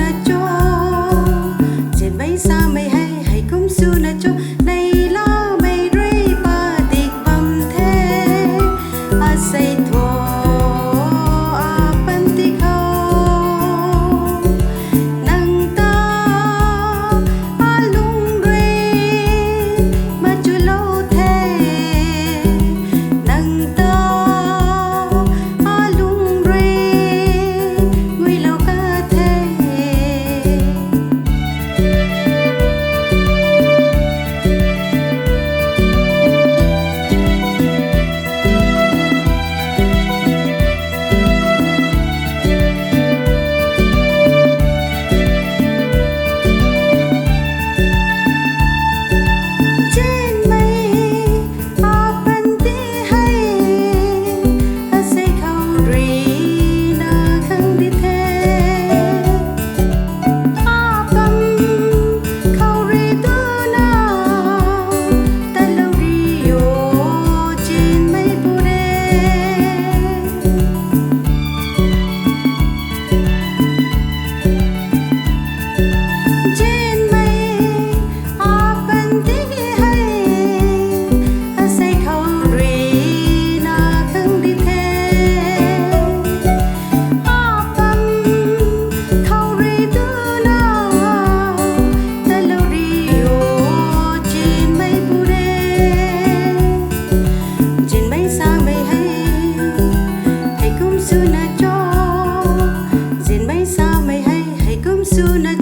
na cho trên bay xa mây hay cũng su na cho này la mây rơi ba tiệc bầm thế a say thua a ban tiệc hao nang ta a lung rơi mà chu lâu thế nang ta a lung rơi nguy lâu ca thế. Trên mây a ban tí hay a say khâu rì na khăng đi thế a băm khâu rì tu na ta lâu rì yo trên mây bu đê trên mây a ban tí hay a say khâu rì na khăng đi thế a băm khâu rì tu na ta lâu rì yo trên mây bu đê trên mây xa mây hay cũng su na cho trên mây xa mây hay cũng su na